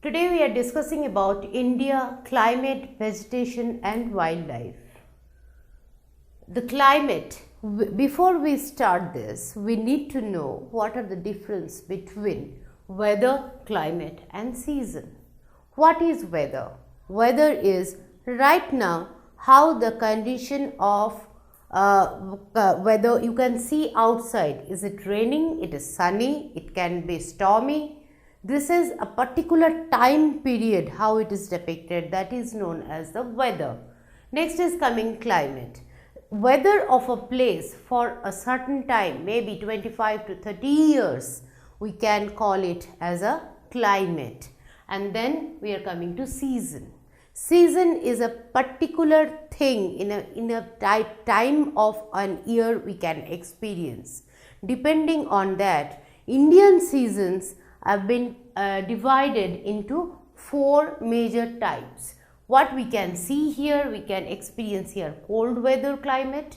Today we are discussing about India, climate, vegetation and wildlife. The climate, before we start this, we need to know what are the difference between weather, climate and season. What is weather? Weather is right now how the condition of weather you can see outside. Is it raining? It is sunny? It can be stormy? This is a particular time period, how it is depicted, that is known as the weather. Next is coming climate. Weather of a place for a certain time, maybe 25 to 30 years, we can call it as a climate. And then we are coming to season. Season is a particular thing in a time of an year we can experience. Depending on that, Indian seasons have been divided into 4 major types. What we can see here, we can experience here cold weather climate,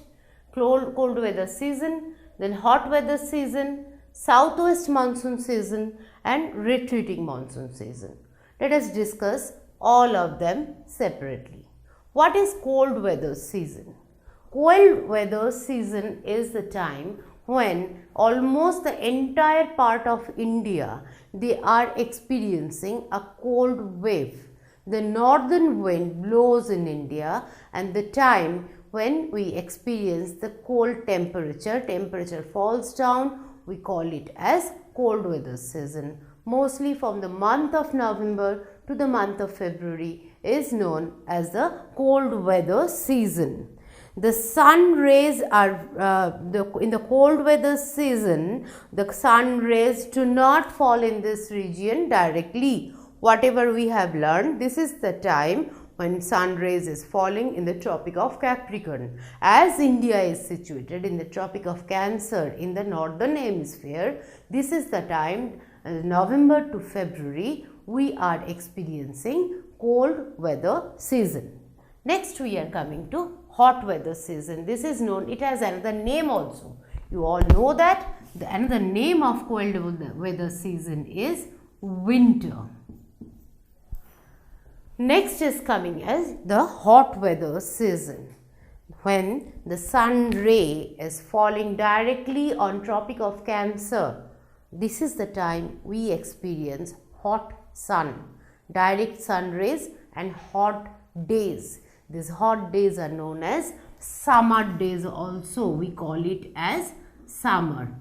cold weather season, then hot weather season, southwest monsoon season and retreating monsoon season. Let us discuss all of them separately. What is cold weather season? Cold weather season is the time when almost the entire part of India, they are experiencing a cold wave. The northern wind blows in India and the time when we experience the cold temperature falls down, we call it as cold weather season. Mostly from the month of November to the month of February is known as the cold weather season. The sun rays are in the cold weather season, the sun rays do not fall in this region directly. Whatever we have learned, this is the time when sun rays is falling in the Tropic of Capricorn. As India is situated in the Tropic of Cancer in the northern hemisphere, this is the time November to February we are experiencing cold weather season. Next we are coming to hot weather season. This is known, it has another name also. You all know that another name of cold weather season is winter. Next is coming as the hot weather season, when the sun ray is falling directly on Tropic of Cancer. This is the time we experience hot sun, direct sun rays and hot days. These hot days are known as summer days also, we call it as summer.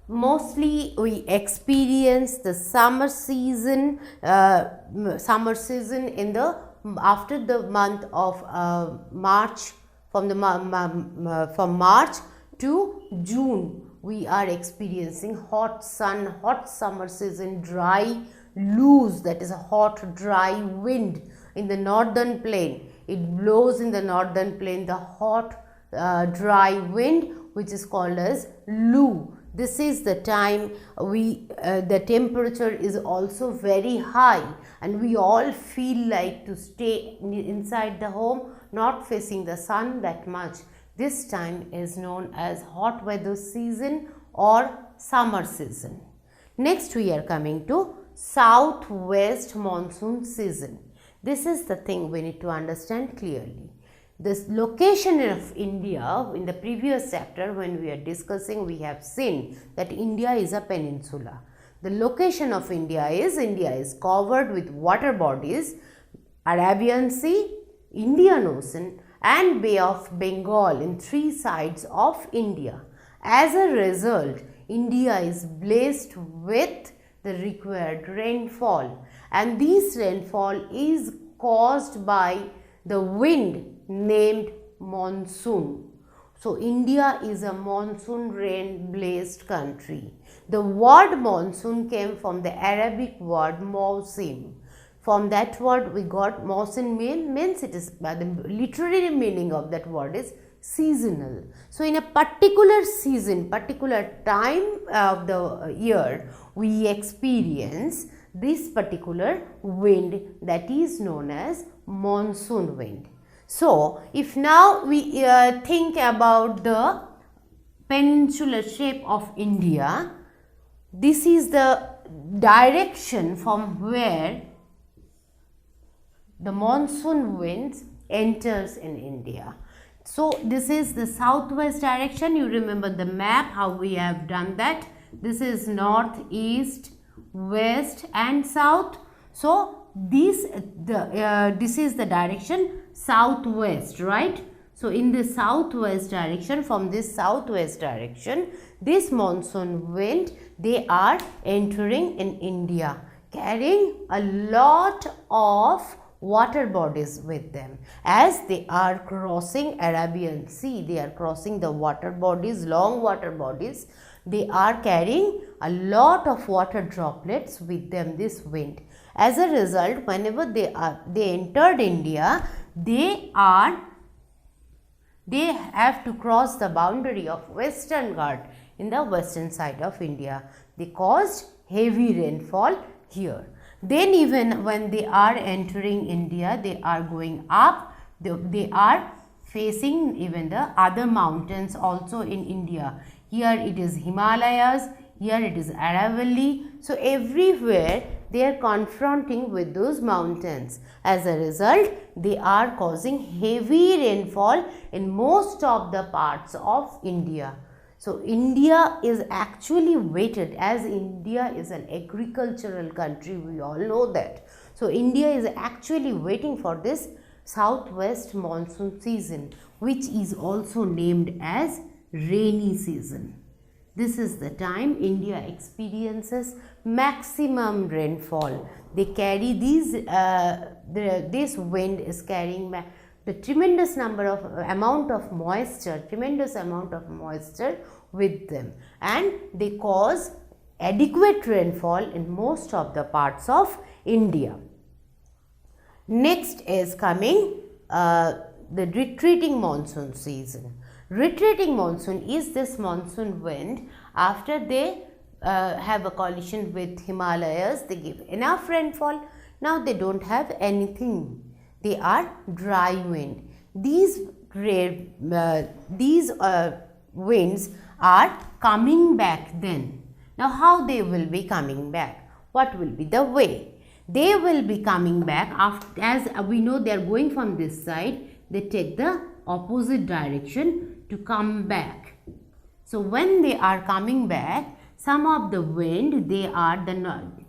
Mostly we experience the summer season in the after the month of March, from March to June. We are experiencing hot sun, hot summer season, dry, loose, that is a hot, dry wind in the northern plain. It blows in the northern plain, the hot, dry wind, which is called as Loo. This is the time the temperature is also very high and we all feel like to stay inside the home, not facing the sun that much. This time is known as hot weather season or summer season. Next we are coming to southwest monsoon season. This is the thing we need to understand clearly. This location of India, in the previous chapter when we are discussing, we have seen that India is a peninsula. The location of India is covered with water bodies, Arabian Sea, Indian Ocean and Bay of Bengal in 3 sides of India. As a result, India is blessed with the required rainfall, and this rainfall is caused by the wind named monsoon. So India is a monsoon rain blessed country. The word monsoon came from the Arabic word mausim. From that word we got mausim means it is the literary meaning of that word is seasonal. So in a particular season, particular time of the year, we experience this particular wind that is known as monsoon wind. So if now we think about the peninsular shape of India, this is the direction from where the monsoon winds enters in India. So this is the southwest direction. You remember the map, how we have done that. This is north, east, west and south. So this is the direction southwest, right? So in the southwest direction, from this southwest direction, this monsoon wind, they are entering in India, carrying a lot of water bodies with them. As they are crossing Arabian Sea, they are crossing the water bodies, long water bodies, they are carrying a lot of water droplets with them, this wind. As a result, whenever they entered India, they have to cross the boundary of Western Ghat in the western side of India. They caused heavy rainfall here. Then even when they are entering India, they are going up, they are facing even the other mountains also in India. Here it is Himalayas, here it is Aravalli. So everywhere they are confronting with those mountains. As a result, they are causing heavy rainfall in most of the parts of India. So India is actually waited, as India is an agricultural country, we all know that. So India is actually waiting for this southwest monsoon season, which is also named as rainy season. This is the time India experiences maximum rainfall. They carry these, this wind is carrying the tremendous amount of moisture with them, and they cause adequate rainfall in most of the parts of India. Next is coming the retreating monsoon season. Retreating monsoon is this monsoon wind after they have a collision with Himalayas, they give enough rainfall. Now they don't have anything. They are dry wind. These winds are coming back then. Now how they will be coming back? What will be the way? They will be coming back after, as we know they are going from this side, they take the opposite direction to come back. So when they are coming back, some of the wind,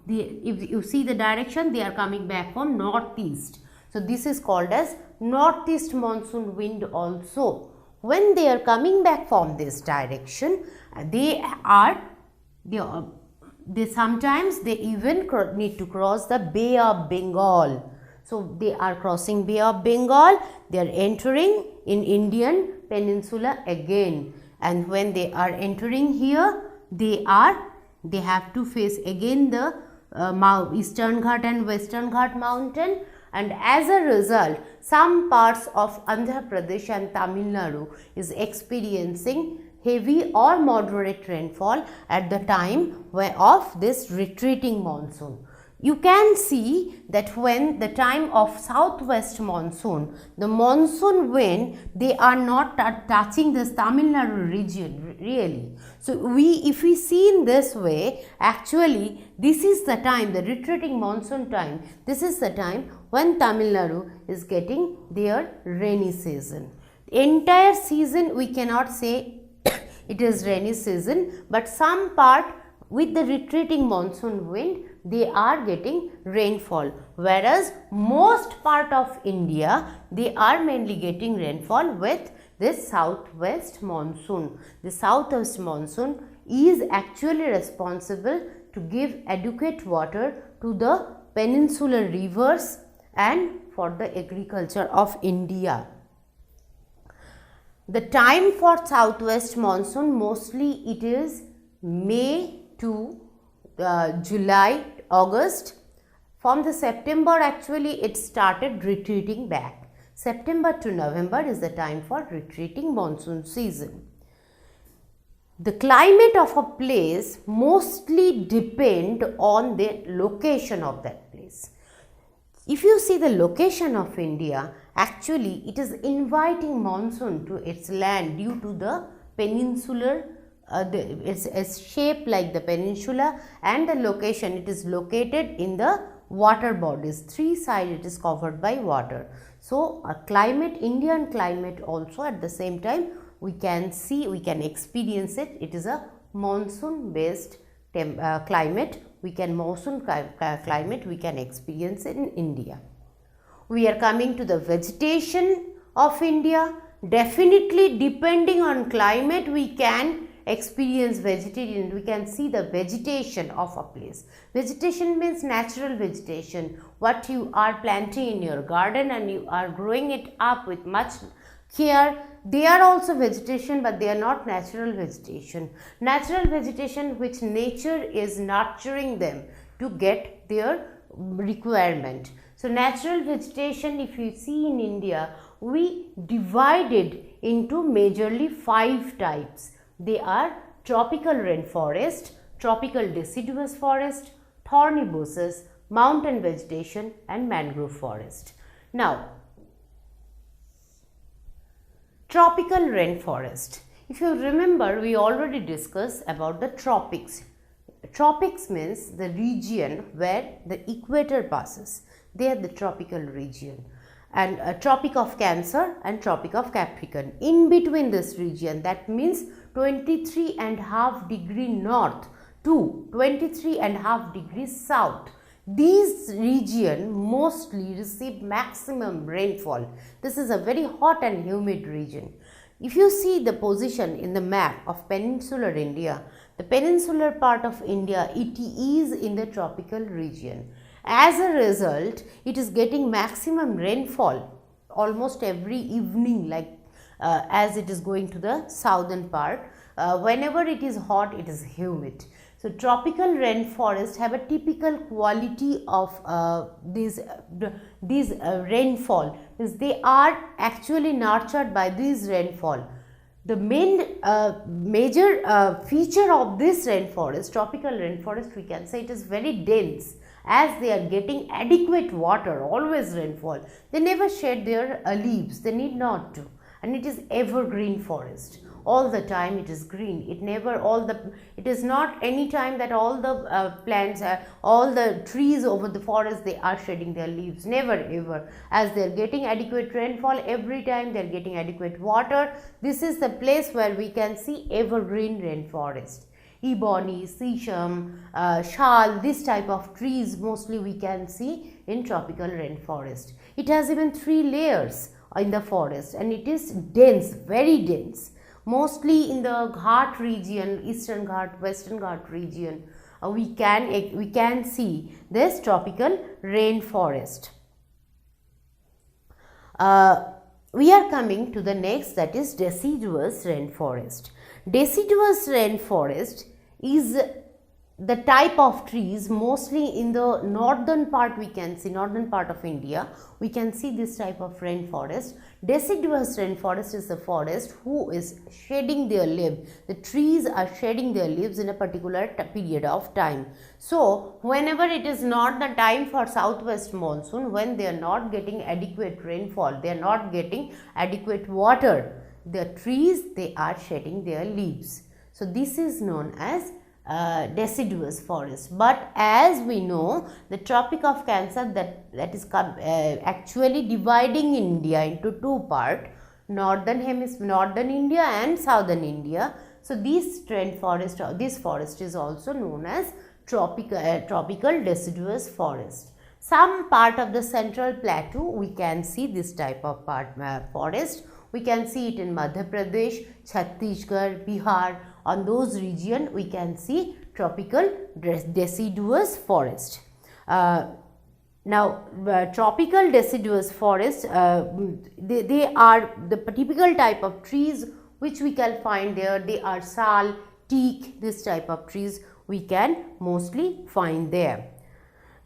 if you see the direction, they are coming back from northeast. So this is called as northeast monsoon wind also. When they are coming back from this direction, sometimes they even need to cross the Bay of Bengal. So they are crossing Bay of Bengal, they are entering in Indian peninsula again, and when they are entering here, they have to face again the Eastern Ghat and Western Ghat mountain, and as a result some parts of Andhra Pradesh and Tamil Nadu is experiencing heavy or moderate rainfall at the time of this retreating monsoon. You can see that when the time of southwest monsoon, the monsoon wind, they are not touching this Tamil Nadu region really. So if we see in this way, actually this is the time, the retreating monsoon time, this is the time when Tamil Nadu is getting their rainy season. The entire season we cannot say it is rainy season, but some part with the retreating monsoon wind, they are getting rainfall, whereas most part of India, they are mainly getting rainfall with this southwest monsoon. The southwest monsoon is actually responsible to give adequate water to the peninsular rivers and for the agriculture of India. The time for southwest monsoon, mostly it is May to July, August. From the September, actually it started retreating back. September to November is the time for retreating monsoon season. The climate of a place mostly depend on the location of that place. If you see the location of India, actually it is inviting monsoon to its land due to the peninsular it's shaped like the peninsula, and the location, it is located in the water bodies. Three sides it is covered by water. So a climate, Indian climate also at the same time we can see, we can experience it. It is a monsoon based climate. We can climate we can experience it in India. We are coming to the vegetation of India. Definitely depending on climate we can experience vegetation, we can see the vegetation of a place. Vegetation means natural vegetation, what you are planting in your garden and you are growing it up with much care. They are also vegetation, but they are not natural vegetation. Natural vegetation which nature is nurturing them to get their requirement. So natural vegetation, if you see in India, we divided into majorly 5 types. They are tropical rainforest, tropical deciduous forest, thorny bushes, mountain vegetation and mangrove forest. Now, tropical rainforest. If you remember, we already discussed about the tropics. Tropics means the region where the equator passes. They are the tropical region. And Tropic of Cancer and Tropic of Capricorn. In between this region, that means 23.5 degree north to 23.5 degrees south. These region mostly receive maximum rainfall. This is a very hot and humid region. If you see the position in the map of peninsular India, the peninsular part of India, it is in the tropical region. As a result, it is getting maximum rainfall almost every evening, like as it is going to the southern part. Whenever it is hot, it is humid. So tropical rainforests have a typical quality of these rainfall, means they are actually nurtured by this rainfall. The main major feature of this rainforest, tropical rainforest, we can say it is very dense, as they are getting adequate water, always rainfall. They never shed their leaves, they need not to, and it is evergreen forest. All the time it is green. It is not any time that all the plants, all the trees over the forest, they are shedding their leaves. Never ever. As they are getting adequate rainfall, every time they are getting adequate water. This is the place where we can see evergreen rainforest. Ebony, sesame, shal, this type of trees mostly we can see in tropical rainforest. It has even 3 layers in the forest, and it is dense, very dense. Mostly in the Ghat region, Eastern Ghat, Western Ghat region, we can see this tropical rainforest. We are coming to the next, that is deciduous rainforest. Deciduous rainforest is the type of trees mostly in the northern part, we can see northern part of India, we can see this type of rainforest. Deciduous rainforest is the forest who is shedding their leaves. The trees are shedding their leaves in a particular period of time. So whenever it is not the time for southwest monsoon, when they are not getting adequate rainfall, they are not getting adequate water, the trees, they are shedding their leaves. So this is known as deciduous forest. But as we know, the Tropic of Cancer, that is actually dividing India into 2 parts, northern India and southern India. So this forest is also known as tropical deciduous forest. Some part of the central plateau, we can see this type of forest. We can see it in Madhya Pradesh, Chhattisgarh, Bihar. On those regions, we can see tropical deciduous forest. Now, tropical deciduous forest, they are the typical type of trees which we can find there. They are sal, teak, this type of trees we can mostly find there.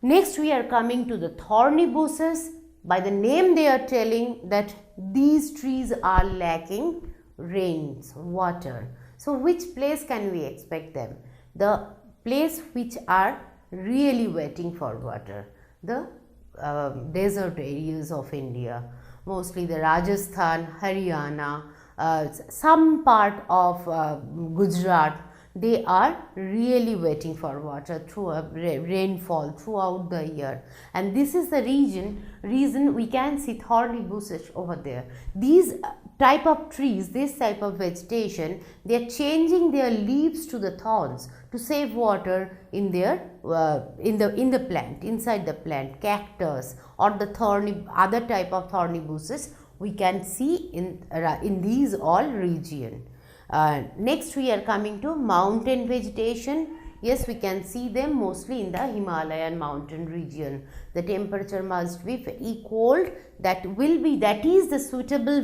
Next, we are coming to the thorny bushes. By the name, they are telling that these trees are lacking rains, water. So which place can we expect them? The place which are really waiting for water, the desert areas of India, mostly the Rajasthan, Haryana, some part of Gujarat, they are really waiting for water through a rainfall throughout the year, and this is the reason we can see thorny bushes over there. These type of trees, this type of vegetation, they are changing their leaves to the thorns to save water in their in the plant, inside the plant. Cactus or the thorny, other type of thorny bushes we can see in these all region. Next we are coming to mountain vegetation. Yes, we can see them mostly in the Himalayan mountain region. The temperature must be cold. That is the suitable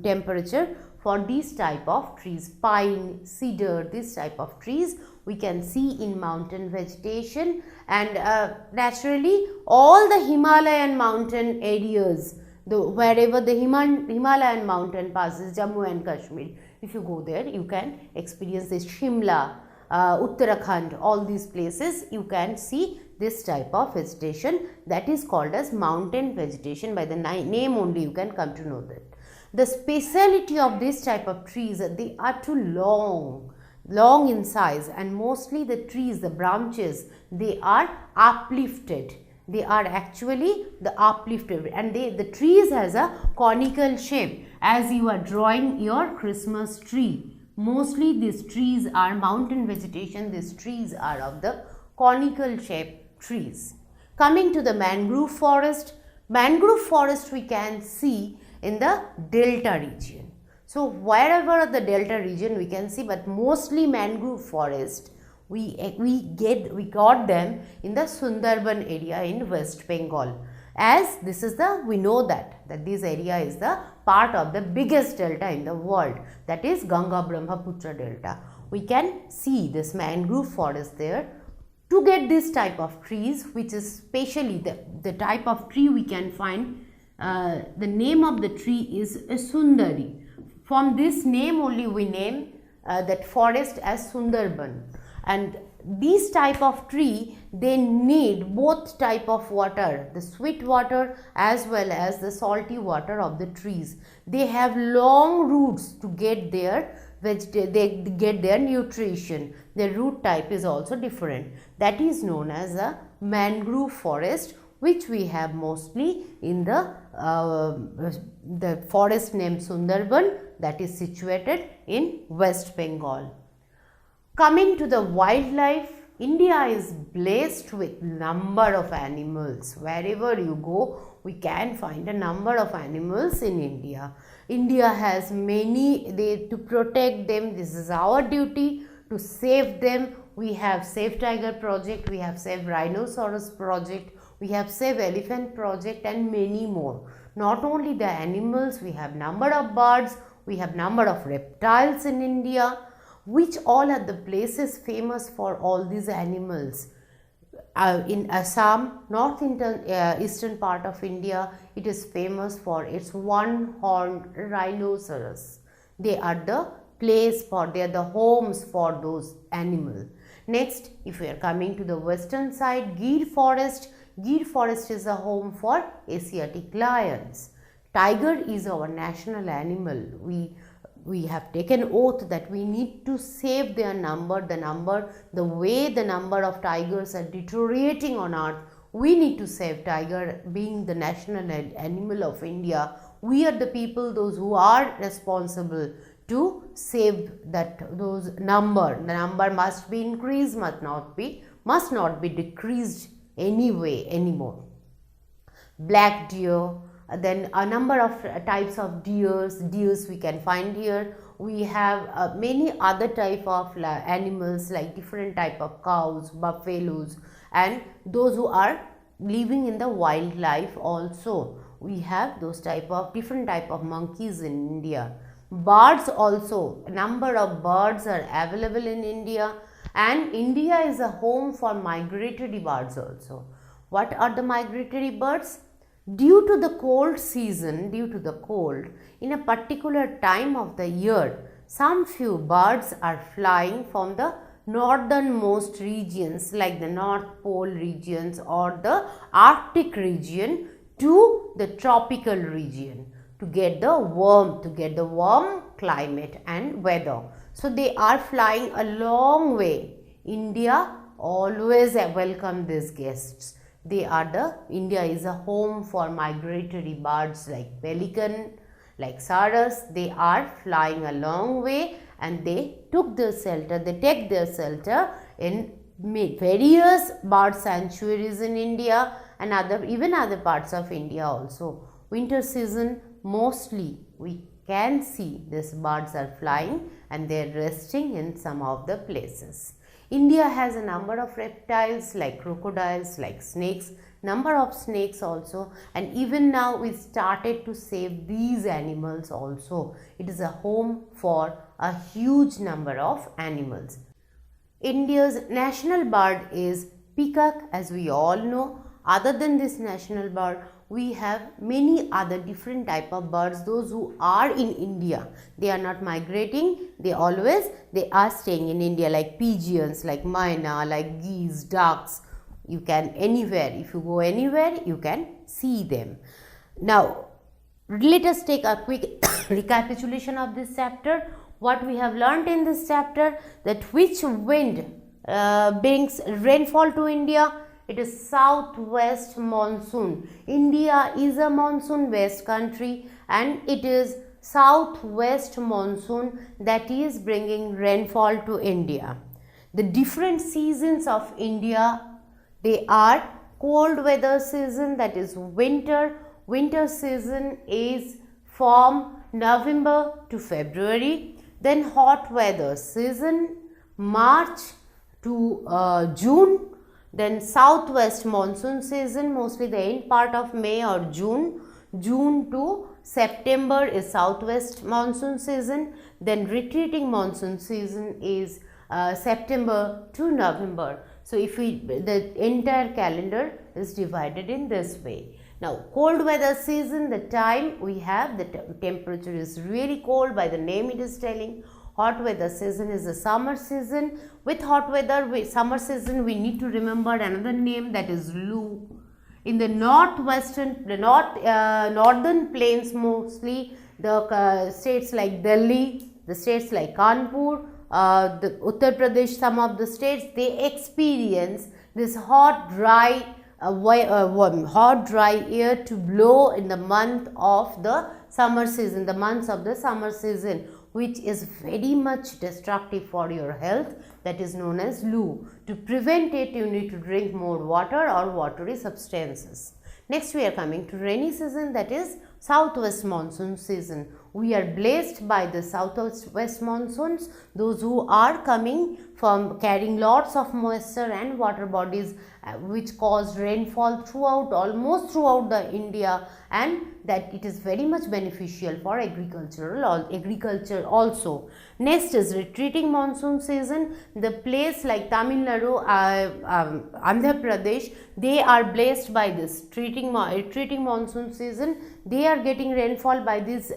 temperature for these type of trees. Pine, cedar, this type of trees we can see in mountain vegetation. And naturally all the Himalayan mountain areas, wherever the Himalayan mountain passes, Jammu and Kashmir, if you go there, you can experience this. Shimla, Uttarakhand, all these places, you can see this type of vegetation that is called as mountain vegetation. By the name only you can come to know that. The speciality of this type of trees, they are too long in size, and mostly the trees, the branches, they are uplifted. They are actually the uplifted, and the trees has a conical shape, as you are drawing your Christmas tree. Mostly these trees are mountain vegetation. These trees are of the conical shape trees. Coming to the mangrove forest we can see in the delta region. So wherever the delta region we can see, but mostly mangrove forest we got them in the Sundarban area in West Bengal. As this is we know that this area is the part of the biggest delta in the world, that is Ganga Brahmaputra delta. We can see this mangrove forest there. To get this type of trees, which is specially the type of tree we can find, the name of the tree is a Sundari. From this name only we name that forest as Sundarban. And these type of tree, they need both type of water, the sweet water as well as the salty water of the trees. They have long roots to get their nutrition. Their root type is also different. That is known as a mangrove forest, which we have mostly in the forest named Sundarban, that is situated in West Bengal. Coming to the wildlife, India is blessed with number of animals. Wherever you go, we can find a number of animals in India. India has many, to protect them, this is our duty to save them. We have Save Tiger project, we have Save Rhinoceros project, we have Save Elephant project, and many more. Not only the animals, we have number of birds, we have number of reptiles in India, which all are the places famous for all these animals. In Assam, eastern part of India, it is famous for its one-horned rhinoceros. They are the they are the homes for those animals. Next, if we are coming to the western side, Gir forest is a home for Asiatic lions. Tiger is our national animal. We have taken oath that we need to save their number, the way the number of tigers are deteriorating on earth. We need to save tiger, being the national animal of India. We are the people, those who are responsible to save those number. The number must be increased, must not be decreased anymore. Black deer. Then a number of types of deers we can find here. We have many other type of animals, like different type of cows, buffaloes, and those who are living in the wildlife also. We have those different type of monkeys in India. Birds also, a number of birds are available in India, and India is a home for migratory birds also. What are the migratory birds? Due to the cold season, in a particular time of the year, some few birds are flying from the northernmost regions like the North Pole regions or the Arctic region to the tropical region. to get the warm climate and weather. So they are flying a long way. India always welcome these guests. India is a home for migratory birds like pelican, like sarus. They are flying a long way and they take their shelter in various bird sanctuaries in India and even other parts of India also. Winter season, mostly we can see these birds are flying and they are resting in some of the places. India has a number of reptiles like crocodiles, like snakes, number of snakes also, and even now we started to save these animals also. It is a home for a huge number of animals. India's national bird is peacock, as we all know. Other than this national bird, we have many other different type of birds. Those who are in India, they are not migrating, they are staying in India, like pigeons, like myna, like geese, ducks. You can if you go anywhere, you can see them. Now, let us take a quick recapitulation of this chapter. What we have learned in this chapter, that which wind brings rainfall to India? It is southwest monsoon. India is a monsoon based country and it is southwest monsoon that is bringing rainfall to India. The different seasons of India, they are cold weather season, that is winter. Winter season is from November to February. Then hot weather season, March to June. Then southwest monsoon season, mostly the end part of May or June. June to September is southwest monsoon season. Then retreating monsoon season is September to November. So the entire calendar is divided in this way. Now, cold weather season, the time we have, the temperature is really cold, by the name it is telling. Hot weather season is the summer season. With hot weather, summer season, we need to remember another name, that is Lu. In the northern plains, mostly the states like Delhi, the states like Kanpur, the Uttar Pradesh, some of the states, they experience this hot, dry air to blow in the month of the summer season, which is very much destructive for your health, that is known as Lu. To prevent it, you need to drink more water or watery substances. Next, we are coming to rainy season, that is southwest monsoon season. We are blessed by the southwest monsoons, those who are coming from carrying lots of moisture and water bodies which cause rainfall almost throughout the India, and that it is very much beneficial for agriculture also. Next is retreating monsoon season. The place like Tamil Nadu, Andhra Pradesh, they are blessed by this retreating monsoon season. They are getting rainfall by this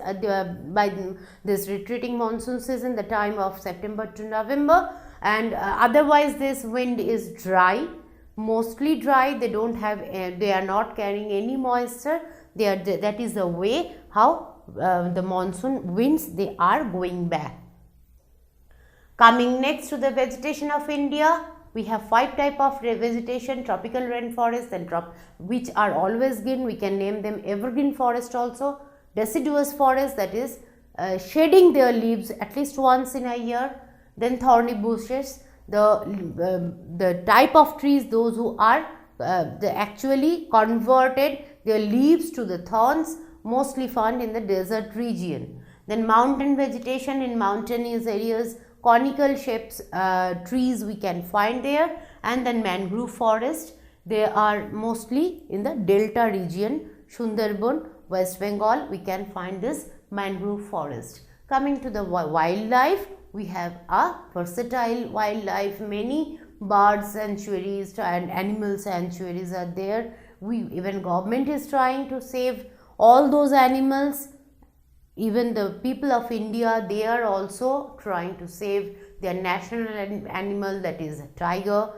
retreating monsoon season, the time of September to November, and otherwise this wind is dry, mostly dry. They are not carrying any moisture. That is the way how the monsoon winds, they are going back. Coming next to the vegetation of India, we have 5 type of vegetation: tropical rainforest, and which are always green. We can name them evergreen forest also. Deciduous forest, that is shedding their leaves at least once in a year. Then thorny bushes, the type of trees, those who are they actually converted their leaves to the thorns, mostly found in the desert region. Then mountain vegetation, in mountainous areas, conical shapes trees we can find there. And then mangrove forest, they are mostly in the delta region, Sundarban, West Bengal, we can find this mangrove forest. Coming to the wildlife, we have a versatile wildlife. Many bird sanctuaries and animal sanctuaries are there. Even government is trying to save all those animals. Even the people of India, they are also trying to save their national animal, that is a tiger.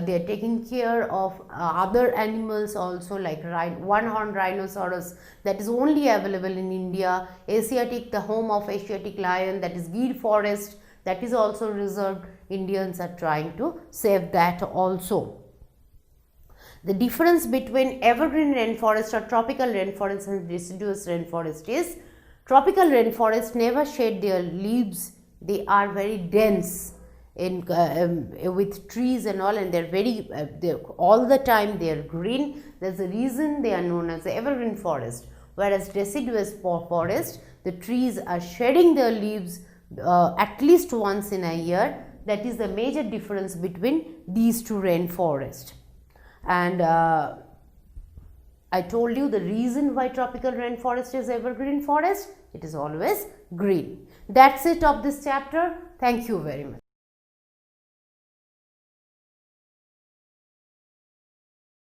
they are taking care of other animals also, like one-horned rhinoceros that is only available in India, Asiatic, the home of Asiatic lion, that is Gir forest, that is also reserved. Indians are trying to save that also. The difference between evergreen rainforest or tropical rainforest and deciduous rainforest is, tropical rainforest never shed their leaves, they are very dense in with trees and all, and they're very all the time they are green. There's a reason they are known as the evergreen forest. Whereas deciduous forest, the trees are shedding their leaves at least once in a year. That is the major difference between these two rainforests. And I told you the reason why tropical rainforest is evergreen forest, it is always green. That's it of this chapter. Thank you very much.